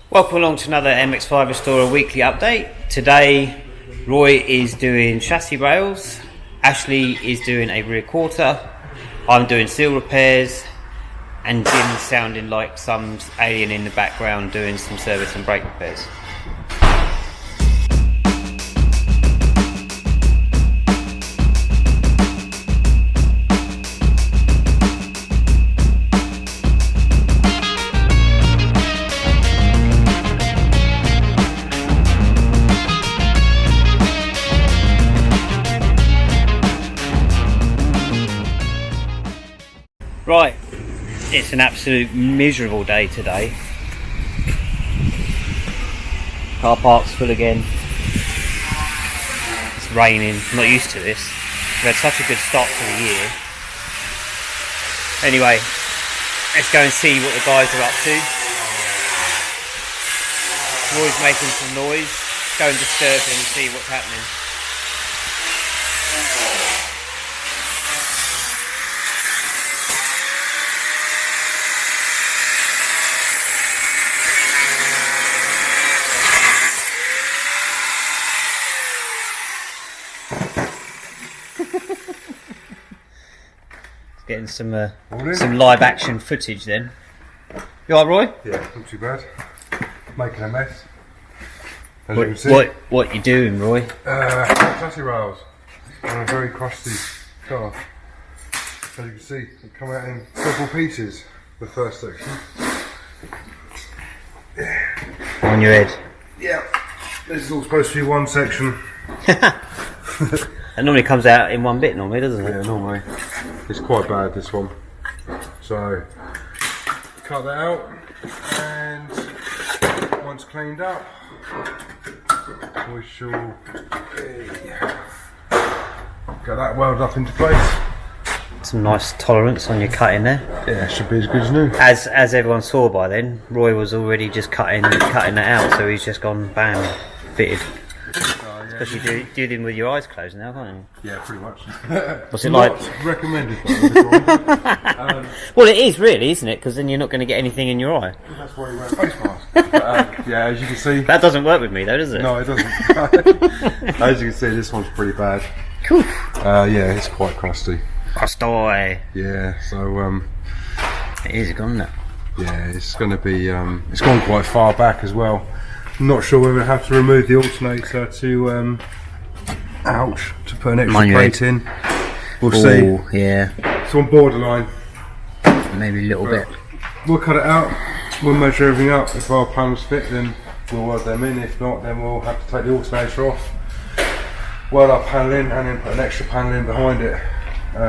Welcome along to another MX5 Restorer weekly update. Today Roy is doing chassis rails, Ashlee is doing a rear quarter, I'm doing seal repairs, and Jim's sounding like some alien in the background doing some service and brake repairs. Right, it's an absolute miserable day today. Car park's full again. It's raining, I'm not used to this. We've had such a good start to the year. Anyway, let's go and see what the guys are up to. Roy's making some noise. Go and disturb him and see what's happening. Getting some live action footage then. You alright, Roy? Yeah, not too bad. Making a mess. As you can see. What you doing, Roy? Chassis rails on a very crusty car. As you can see, they come out in several pieces. The first section. On your head. Yeah. This is all supposed to be one section. It normally comes out in one bit, normally, doesn't it? Yeah, normally. It's quite bad, this one. So, cut that out, and once cleaned up, we shall get that welded up into place. Some nice tolerance on your cutting there. Yeah, should be as good as new. As everyone saw by then, Roy was already just cutting that out, so he's just gone bam, fitted. Especially dealing with your eyes closed now, can't you? Yeah, pretty much. What's it like? Not recommended. Well, it is really, isn't it? Because then you're not going to get anything in your eye. That's why you wear a face mask. Yeah, as you can see. That doesn't work with me though, does it? No, it doesn't. As you can see, this one's pretty bad. Cool. Yeah, it's quite crusty. Crusty. Yeah, so it is gone now. yeah, it's going to be. It's gone quite far back as well. I'm not sure whether I have to remove the alternator to to put an extra plate in. We'll see. Yeah. It's on borderline. Maybe a little bit. We'll cut it out. We'll measure everything up. If our panels fit, then we'll weld them in. If not, then we'll have to take the alternator off, weld our panel in, and then put an extra panel in behind it.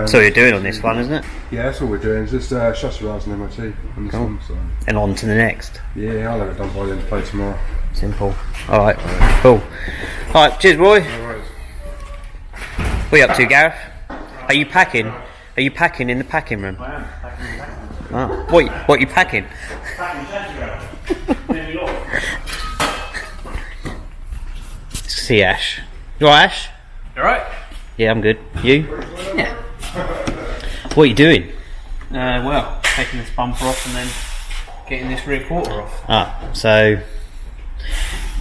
So you're doing on this one, isn't it? Yeah, that's all we're doing. It's just chassis rails and MOT on this one. So. And on to the next. Yeah, I'll have it done by the end of play tomorrow. Simple. Alright, cool. Alright, cheers, Roy. No worries. What are you up to, Gareth? Are you packing? Are you packing in the packing room? I am packing in the packing room. Oh. What are you packing? Packing chassis rails. See Ash. You alright, Ash? You alright? Yeah, I'm good. You? Yeah. What are you doing? Well, taking this bumper off and then getting this rear quarter off. Ah, so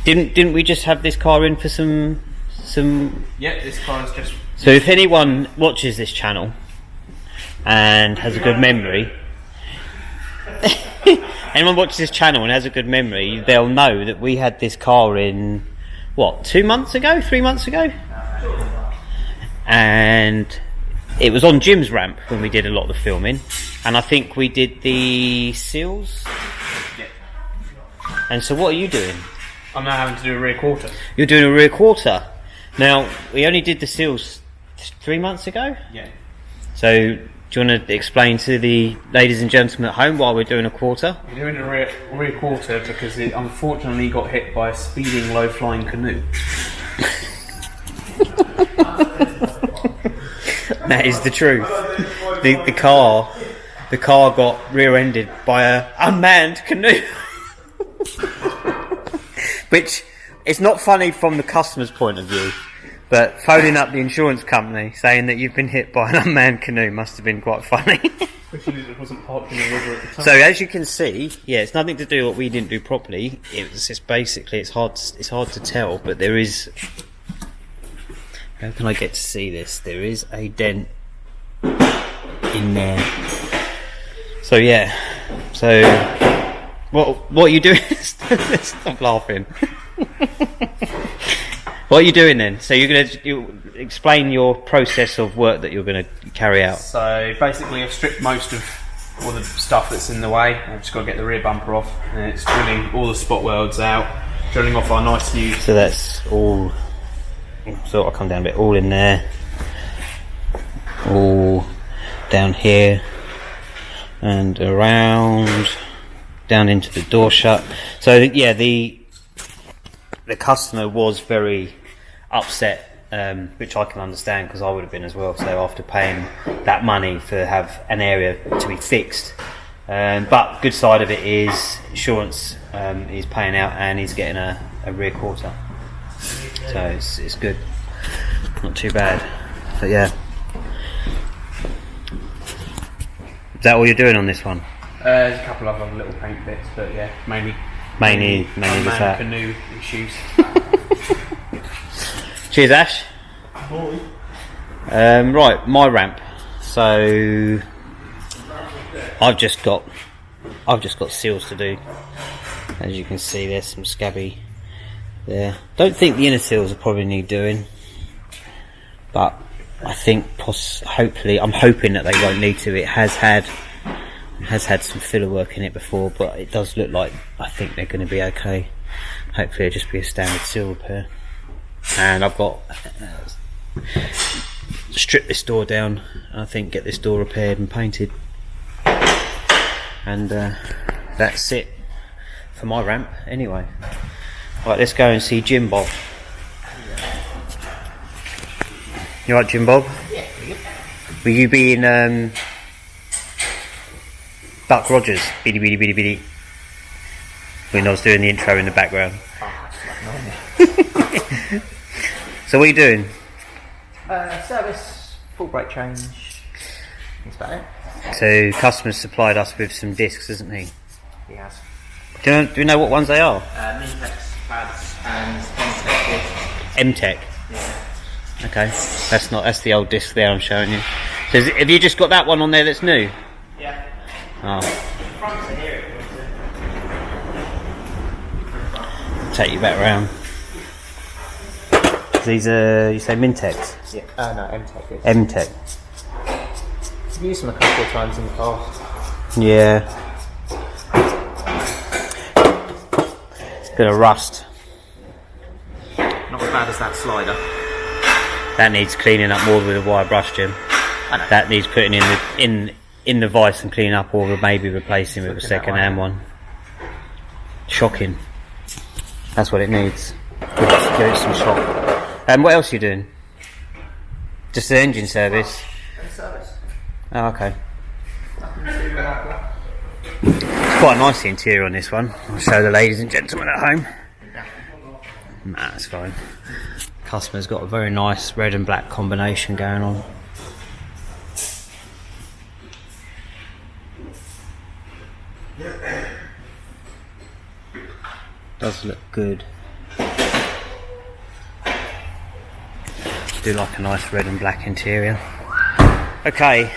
didn't we just have this car in for some? Yeah, this car is just. So if anyone watches this channel and has a good memory, anyone watches this channel and has a good memory, they'll know that we had this car in what, 2 months ago, 3 months ago, and it was on Jim's ramp when we did a lot of the filming, and I think we did the sills. Yeah. And so what are you doing? I'm now having to do a rear quarter. You're doing a rear quarter. Now, we only did the sills 3 months ago? Yeah. So, do you want to explain to the ladies and gentlemen at home why we're doing a quarter? We're doing a rear quarter because it unfortunately got hit by a speeding low-flying canoe. That is the truth. The car got rear-ended by a unmanned canoe. Which, it's not funny from the customer's point of view, but phoning up the insurance company saying that you've been hit by an unmanned canoe must have been quite funny. Especially if it wasn't parked in the river at the time. So as you can see, yeah, it's nothing to do with what we didn't do properly. It's just basically it's hard to tell, but there is. How can I get to see this? There is a dent in there. So yeah. So what are you doing? Stop laughing. What are you doing then? So you explain your process of work that you're going to carry out. So basically I've stripped most of all the stuff that's in the way. I've just got to get the rear bumper off, and it's drilling all the spot welds out, drilling off our nice new. So that's all. So I'll come down a bit. All in there. All down here and around, down into the door shut. So yeah, the customer was very upset, which I can understand because I would have been as well. So after paying that money to have an area to be fixed, but good side of it is insurance is paying out and he's getting a rear quarter, so it's good, not too bad. But yeah, is that all you're doing on this one? There's a couple of other little paint bits, but yeah, mainly just that. Canoe issues. Cheers, Ash. Right, my ramp. So I've just got seals to do. As you can see, there's some scabby there. Don't think the inner seals will probably need doing, but I think hopefully I'm hoping that they won't need to. It has had some filler work in it before, but it does look like I think they're going to be okay. Hopefully it'll just be a standard seal repair. And I've got strip this door down and I think get this door repaired and painted, and that's it for my ramp anyway. Right, let's go and see Jim Bob. You right, Jim Bob? Yeah. Will you be in Buck Rogers, biddy biddy biddy biddy, when I was doing the intro in the background? So what are you doing? Service, full brake change. That's about it. So customers supplied us with some discs, hasn't he? He has. Do you know what ones they are? Mintex pads and Mk2. Mtech. Yeah. Okay, that's the old disc there I'm showing you. So have you just got that one on there that's new? Yeah. Oh. Fronts are here. Take you back round. These are, you say Mintex? Yeah. No, Mtech is. Mtech. I've used them a couple of times in the past. Yeah. Bit of rust. Not as bad as that slider. That needs cleaning up more with a wire brush, Jim. I know. That needs putting in the vice and cleaning up, or maybe replacing with a second-hand one. Shocking. That's what it needs. Give it some shock. What else are you doing? Just the engine service? Service. Oh, okay. Nothing too remarkable. It's quite nice, the interior on this one. I'll show the ladies and gentlemen at home. Nah, that's fine. Customer's got a very nice red and black combination going on. Does look good. Do like a nice red and black interior. Okay,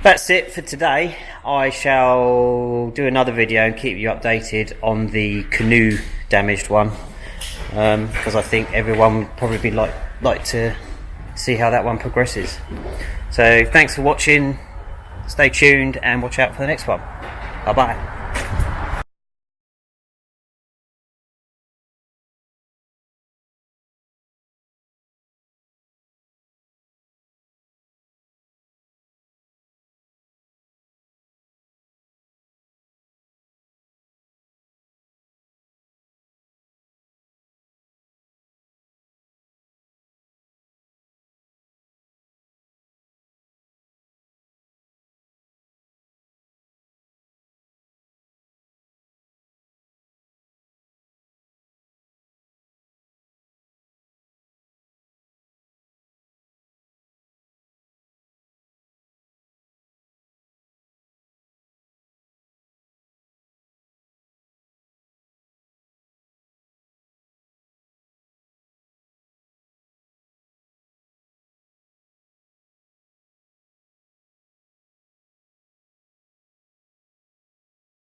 that's it for today. I shall do another video and keep you updated on the canoe damaged one, because I think everyone would probably like to see how that one progresses. So thanks for watching, stay tuned and watch out for the next one. Bye bye.